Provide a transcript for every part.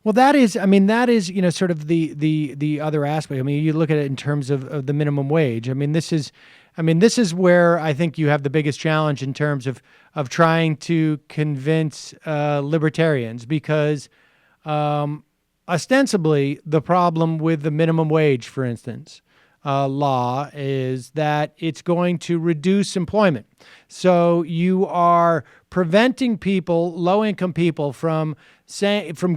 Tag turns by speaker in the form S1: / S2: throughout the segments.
S1: Well, that is, I mean, that is, sort of the other aspect. I mean, you look at it in terms of the minimum wage. I mean, this is where I think you have the biggest challenge in terms of trying to convince libertarians, because ostensibly the problem with the minimum wage, for instance, law, is that it's going to reduce employment. So you are preventing people, low-income people, from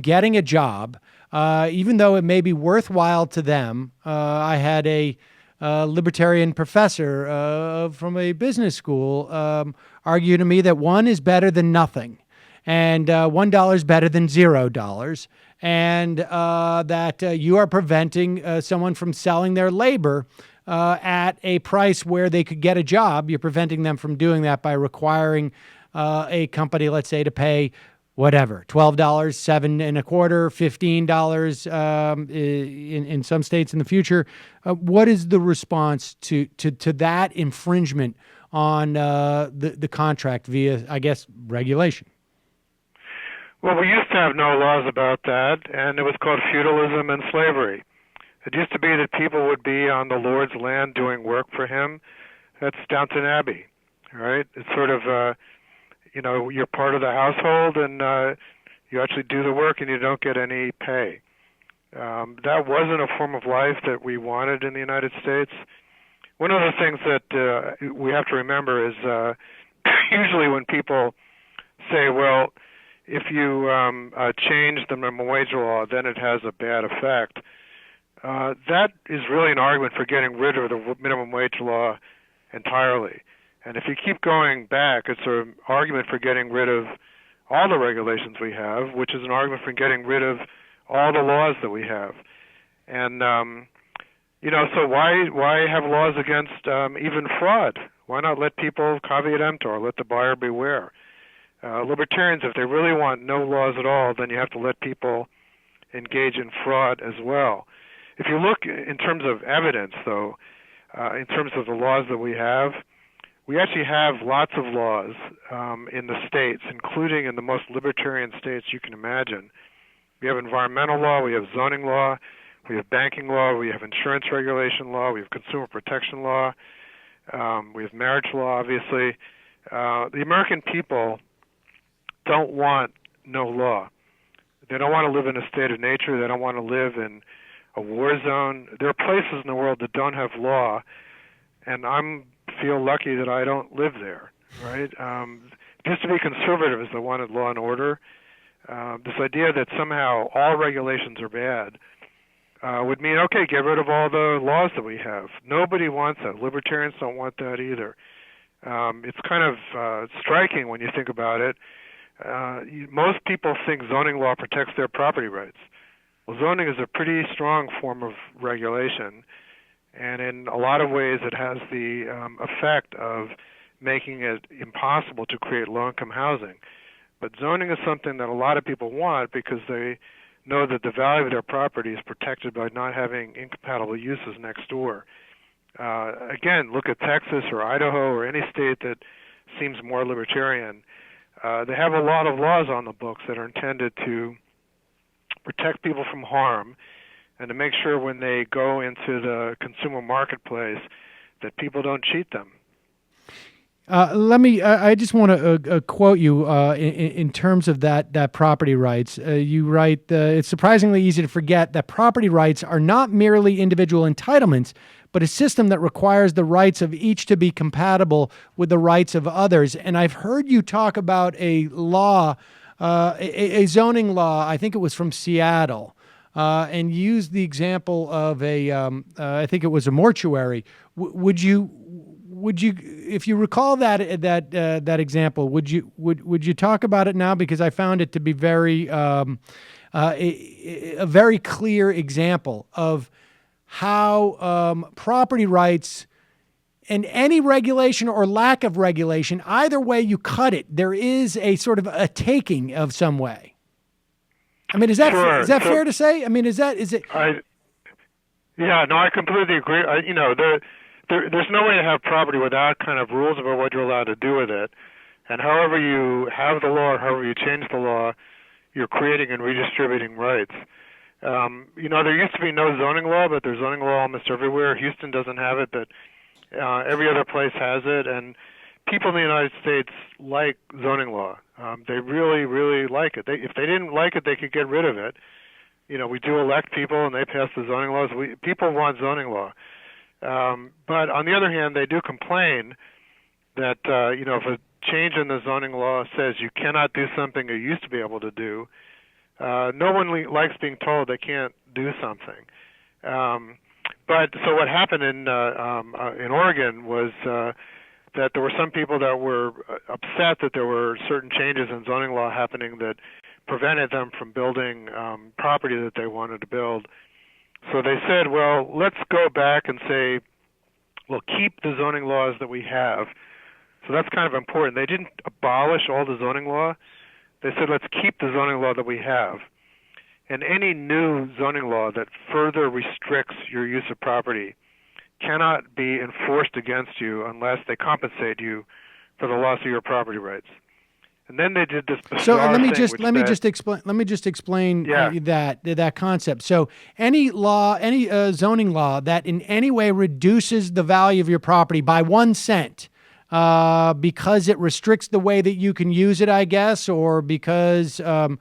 S1: getting a job, even though it may be worthwhile to them. I had a libertarian professor from a business school argue to me that one is better than nothing, and $1 is better than $0, and that you are preventing someone from selling their labor at a price where they could get a job. You're preventing them from doing that by requiring a company, let's say, to pay whatever, $12, $7.25, $15 in some states in the future. What is the response to that infringement on the contract via, I guess, regulation?
S2: Well, we used to have no laws about that, and it was called feudalism and slavery. It used to be that people would be on the Lord's land doing work for him. That's Downton Abbey, right? It's sort of, you're part of the household, and you actually do the work and you don't get any pay. That wasn't a form of life that we wanted in the United States. One of the things that we have to remember is usually when people say, well, if you change the minimum wage law, then it has a bad effect. That is really an argument for getting rid of the minimum wage law entirely. And if you keep going back, it's an argument for getting rid of all the regulations we have, which is an argument for getting rid of all the laws that we have. And, so why have laws against even fraud? Why not let people caveat emptor, let the buyer beware? Libertarians, if they really want no laws at all, then you have to let people engage in fraud as well. If you look in terms of evidence, though, in terms of the laws that we actually have lots of laws in the states, including in the most libertarian states you can imagine. We have environmental law, we have zoning law, we have banking law, we have insurance regulation law, we have consumer protection law, we have marriage law, obviously. The American people don't want no law. They don't want to live in a state of nature. They don't want to live in a war zone. There are places in the world that don't have law, and I feel lucky that I don't live there, right? Just to be conservatives that wanted law and order, this idea that somehow all regulations are bad would mean, okay, get rid of all the laws that we have. Nobody wants that. Libertarians don't want that either. It's kind of striking when you think about it. Most people think zoning law protects their property rights. Well, zoning is a pretty strong form of regulation, and in a lot of ways it has the effect of making it impossible to create low-income housing. But zoning is something that a lot of people want because they know that the value of their property is protected by not having incompatible uses next door. Again, look at Texas or Idaho or any state that seems more libertarian. They have a lot of laws on the books that are intended to protect people from harm and to make sure when they go into the consumer marketplace that people don't cheat them.
S1: I just want to quote you in terms of that property rights. You write, it's surprisingly easy to forget that property rights are not merely individual entitlements, but a system that requires the rights of each to be compatible with the rights of others. And I've heard you talk about a law, a zoning law, I think it was from Seattle, and used the example of I think it was a mortuary. Would you, if you recall that example, would you talk about it now? Because I found it to be a very clear example of how property rights and any regulation or lack of regulation, either way you cut it, there is a sort of a taking of some way. I mean, is that fair to say? I mean, is it?
S2: Yeah, no, I completely agree. The there's no way to have property without kind of rules about what you're allowed to do with it. And however you have the law, or however you change the law, you're creating and redistributing rights. There used to be no zoning law, but there's zoning law almost everywhere. Houston doesn't have it, but every other place has it. And people in the United States like zoning law. They really, really like it. If they didn't like it, they could get rid of it. We do elect people, and they pass the zoning laws. People want zoning law. But on the other hand, they do complain that, if a change in the zoning law says you cannot do something you used to be able to do, no one likes being told they can't do something. But so what happened in Oregon was that there were some people that were upset that there were certain changes in zoning law happening that prevented them from building property that they wanted to build. So they said, well, let's go back and say, well, keep the zoning laws that we have. So that's kind of important. They didn't abolish all the zoning law. They said, let's keep the zoning law that we have. And any new zoning law that further restricts your use of property cannot be enforced against you unless they compensate you for the loss of your property rights. And then they did this.
S1: So let me just explain that concept. So any zoning law that in any way reduces the value of your property by 1 cent, because it restricts the way that you can use it, I guess, or because if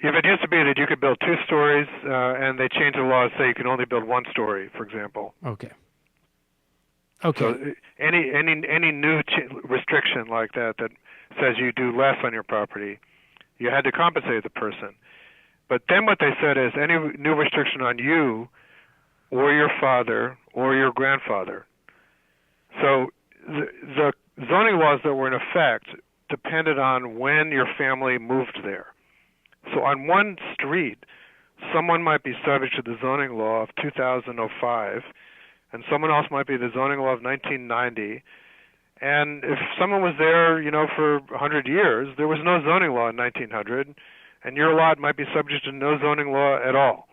S1: it used to be that you could build 2 stories, and they changed the law to say you can only build 1 story, for example. Okay.
S2: So any new restriction like that says you do less on your property, you had to compensate the person. But then what they said is any new restriction on you or your father or your grandfather. So the zoning laws that were in effect depended on when your family moved there. So on one street, someone might be subject to the zoning law of 2005, and someone else might be the zoning law of 1990. And if someone was there, for 100 years, there was no zoning law in 1900, and your lot might be subject to no zoning law at all.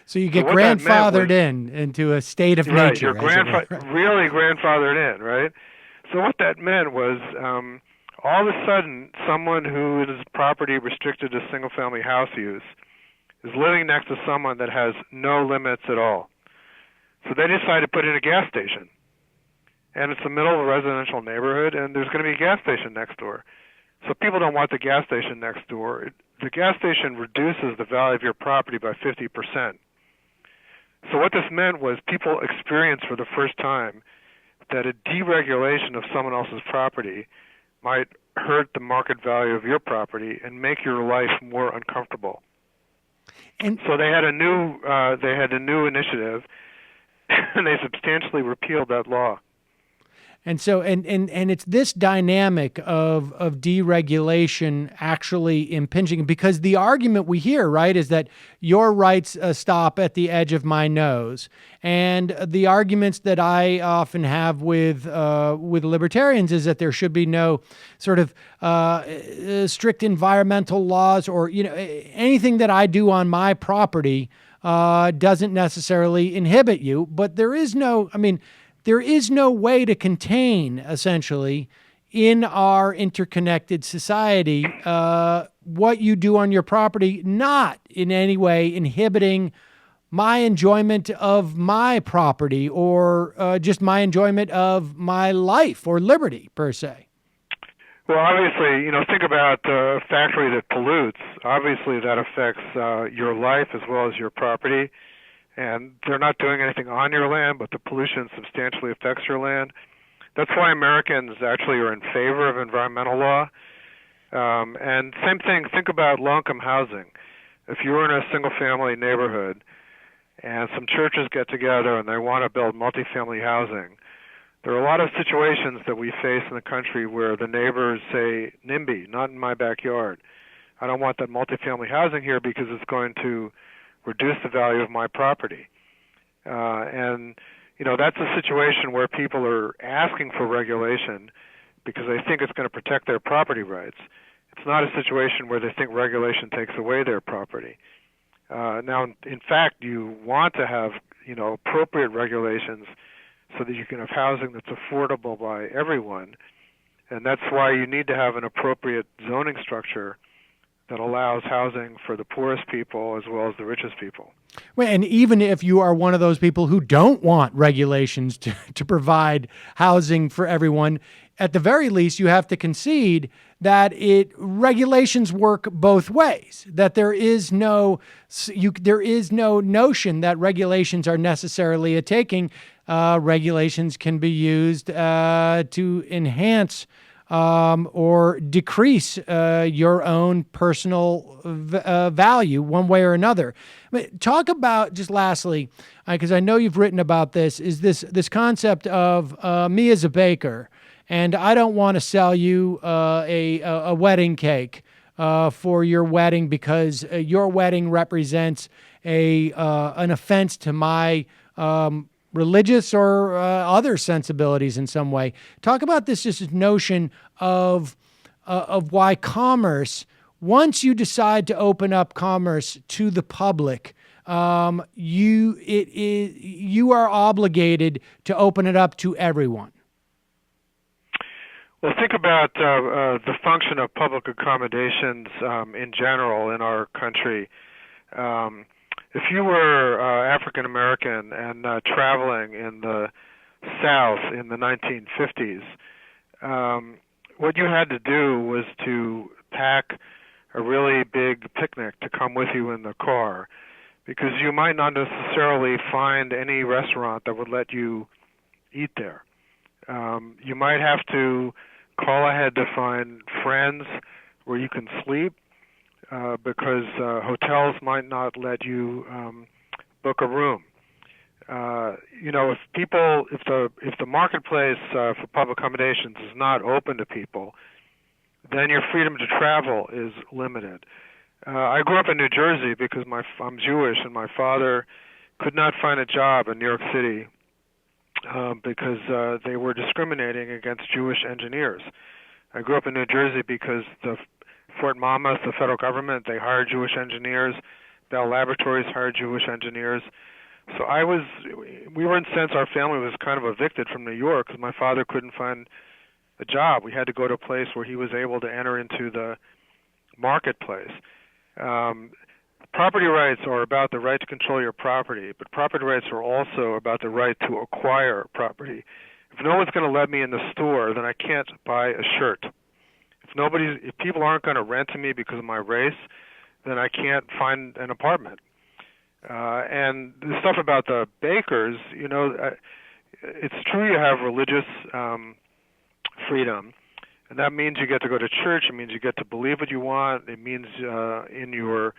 S1: So you get grandfathered into a state of nature.
S2: Right, you're really grandfathered in, right? So what that meant was all of a sudden, someone who is property restricted to single-family house use is living next to someone that has no limits at all. So they decided to put in a gas station. And it's the middle of a residential neighborhood, and there's going to be a gas station next door. So people don't want the gas station next door. The gas station reduces the value of your property by 50%. So what this meant was people experienced for the first time that a deregulation of someone else's property might hurt the market value of your property and make your life more uncomfortable. And so they had a new initiative, and they substantially repealed that law.
S1: And so, and it's this dynamic of deregulation actually impinging, because the argument we hear, right, is that your rights stop at the edge of my nose. And the arguments that I often have with libertarians is that there should be no sort of strict environmental laws, or anything that I do on my property doesn't necessarily inhibit you. But there is no way to contain, essentially, in our interconnected society, what you do on your property, not in any way inhibiting my enjoyment of my property or just my enjoyment of my life or liberty, per se.
S2: Well, obviously, think about a factory that pollutes. Obviously, that affects your life as well as your property. And they're not doing anything on your land, but the pollution substantially affects your land. That's why Americans actually are in favor of environmental law. And same thing, think about low-income housing. If you're in a single-family neighborhood and some churches get together and they want to build multifamily housing, there are a lot of situations that we face in the country where the neighbors say, NIMBY, not in my backyard. I don't want that multifamily housing here because it's going to reduce the value of my property. That's a situation where people are asking for regulation because they think it's going to protect their property rights. It's not a situation where they think regulation takes away their property. Now, in fact, you want to have appropriate regulations so that you can have housing that's affordable by everyone, and that's why you need to have an appropriate zoning structure that allows housing for the poorest people as well as the richest people.
S1: Well, and even if you are one of those people who don't want regulations to provide housing for everyone, at the very least, you have to concede that regulations work both ways. That there is no notion that regulations are necessarily a taking. Regulations can be used to enhance or decrease your own personal value one way or another. Talk about, just lastly, because I know you've written about this, is this concept of me as a baker, and I don't want to sell you a wedding cake for your wedding because your wedding represents an offense to my religious or other sensibilities in some way. Talk about this notion of why commerce, once you decide to open up commerce to the public, you are obligated to open it up to everyone.
S2: Well, think about the function of public accommodations in general in our country. If you were African American and traveling in the South in the 1950s, what you had to do was to pack a really big picnic to come with you in the car, because you might not necessarily find any restaurant that would let you eat there. You might have to call ahead to find friends where you can sleep, because hotels might not let you book a room. If the marketplace for public accommodations is not open to people, then your freedom to travel is limited. I grew up in New Jersey because I'm Jewish, and my father could not find a job in New York City because they were discriminating against Jewish engineers. I grew up in New Jersey because Fort Monmouth, the federal government, they hired Jewish engineers. Bell Laboratories hired Jewish engineers. So we were, in a sense, our family was kind of evicted from New York because my father couldn't find a job. We had to go to a place where he was able to enter into the marketplace. Property rights are about the right to control your property, but property rights are also about the right to acquire property. If no one's going to let me in the store, then I can't buy a shirt. If people aren't going to rent to me because of my race, then I can't find an apartment. And the stuff about the bakers, it's true you have religious freedom, and that means you get to go to church. It means you get to believe what you want. It means in your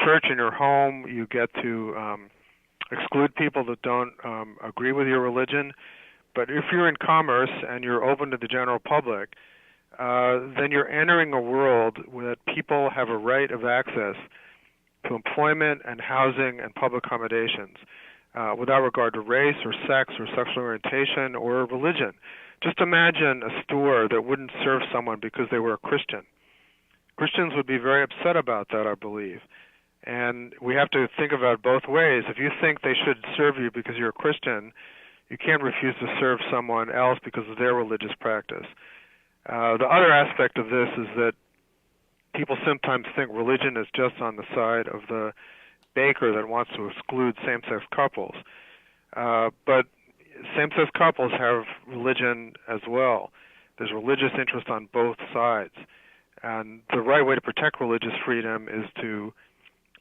S2: church, in your home, you get to exclude people that don't agree with your religion. But if you're in commerce and you're open to the general public, then you're entering a world where people have a right of access to employment and housing and public accommodations without regard to race or sex or sexual orientation or religion. Just imagine a store that wouldn't serve someone because they were a Christian. Christians would be very upset about that, I believe. And we have to think about it both ways. If you think they should serve you because you're a Christian, you can't refuse to serve someone else because of their religious practice. The other aspect of this is that people sometimes think religion is just on the side of the baker that wants to exclude same-sex couples. But same-sex couples have religion as well. There's religious interest on both sides. And the right way to protect religious freedom is to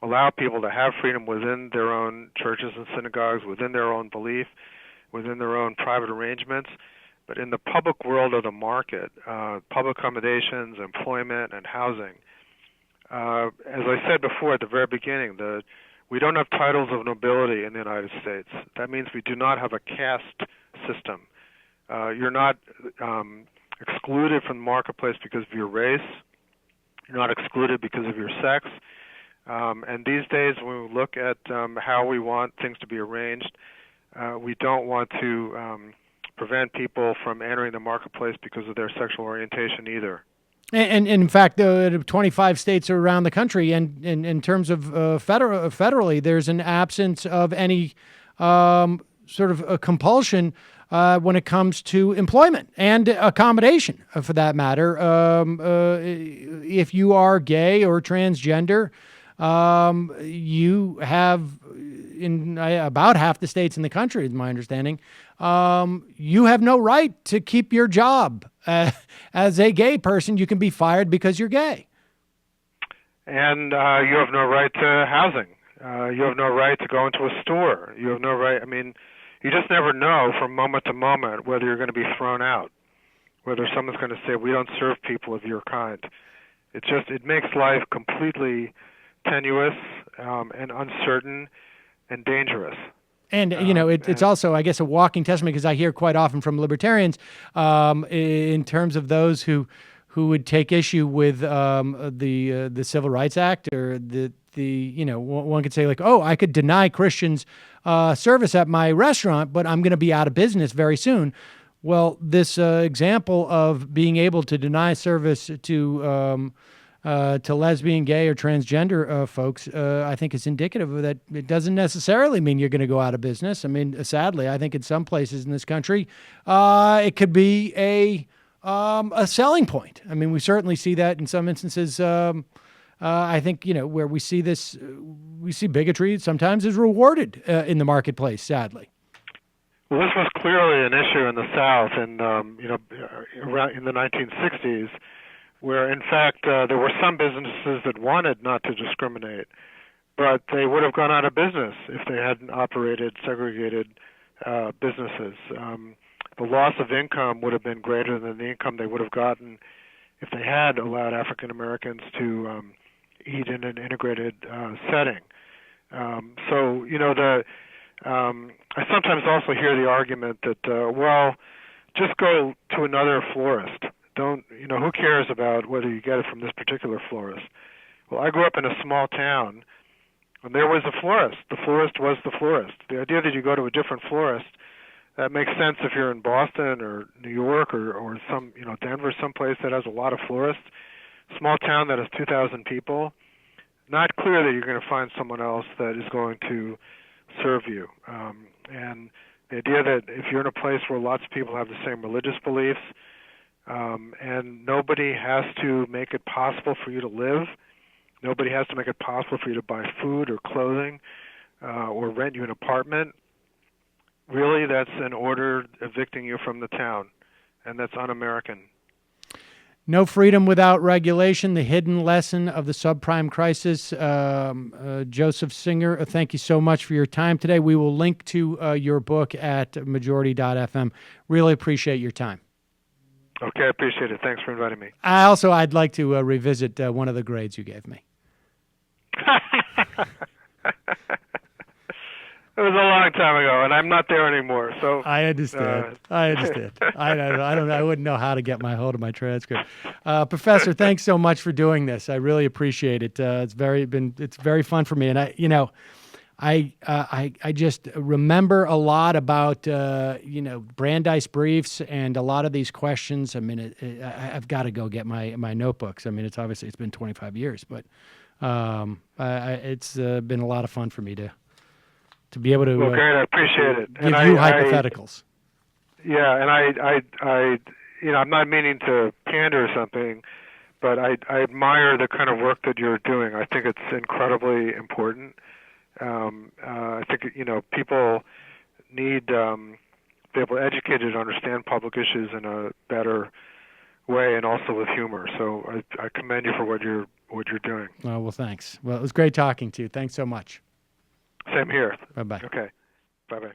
S2: allow people to have freedom within their own churches and synagogues, within their own belief, within their own private arrangements. But in the public world of the market, public accommodations, employment, and housing, as I said before at the very beginning, we don't have titles of nobility in the United States. That means we do not have a caste system. You're not excluded from the marketplace because of your race. You're not excluded because of your sex. And these days, when we look at how we want things to be arranged, we don't want to prevent people from entering the marketplace because of their sexual orientation either.
S1: And in fact, 25 states around the country, and in terms of federally, there's an absence of any sort of a compulsion when it comes to employment and accommodation, for that matter. If you are gay or transgender, you have, in about half the states in the country, is my understanding, you have no right to keep your job. As a gay person, you can be fired because you're gay.
S2: And you have no right to housing. You have no right to go into a store. You have no right. I mean, you just never know from moment to moment whether you're going to be thrown out, whether someone's going to say, we don't serve people of your kind. It makes life completely tenuous and uncertain and dangerous.
S1: And, it's also, I guess, a walking testament, because I hear quite often from libertarians in terms of those who would take issue with the Civil Rights Act, or one could say, like, oh, I could deny Christians service at my restaurant, but I'm going to be out of business very soon. Well, this example of being able to deny service to lesbian, gay, or transgender folks, I think is indicative of that. It doesn't necessarily mean you're going to go out of business. I mean, sadly, I think in some places in this country, it could be a selling point. I mean, we certainly see that in some instances. I think, where we see this, we see bigotry sometimes is rewarded in the marketplace, sadly.
S2: Well, this was clearly an issue in the South, and around in the 1960s, where in fact there were some businesses that wanted not to discriminate, but they would have gone out of business if they hadn't operated segregated businesses. The loss of income would have been greater than the income they would have gotten if they had allowed African Americans to eat in an integrated setting. I sometimes also hear the argument that, just go to another florist. Who cares about whether you get it from this particular florist? Well, I grew up in a small town, and there was a florist. The florist was the florist. The idea that you go to a different florist, that makes sense if you're in Boston or New York or some, Denver, someplace that has a lot of florists. Small town that has 2,000 people, not clear that you're going to find someone else that is going to serve you. And the idea that if you're in a place where lots of people have the same religious beliefs, and nobody has to make it possible for you to live, nobody has to make it possible for you to buy food or clothing or rent you an apartment, really that's an order evicting you from the town, and that's un-American.
S1: No freedom without regulation, the hidden lesson of the subprime crisis. Joseph Singer, thank you so much for your time today. We will link to your book at majority.fm. Really appreciate your time.
S2: Okay, I appreciate it. Thanks for inviting me.
S1: I'd like to revisit one of the grades you gave me.
S2: It was a long time ago, and I'm not there anymore. So
S1: I understand. I wouldn't know how to get my hold of my transcript. Professor, thanks so much for doing this. I really appreciate it. It's very fun for me, and I just remember a lot about Brandeis briefs and a lot of these questions. I mean, I've got to go get my notebooks. I mean, it's been 25 years, but it's been a lot of fun for me to be able to.
S2: Well, great, I appreciate it.
S1: Give you hypotheticals.
S2: And I'm not meaning to pander or something, but I admire the kind of work that you're doing. I think it's incredibly important. I think people need to be able to educated to understand public issues in a better way, and also with humor. So I commend you for what you're doing.
S1: Oh, well, thanks. Well, it was great talking to you. Thanks so much.
S2: Same here.
S1: Bye-bye.
S2: Okay. Bye-bye.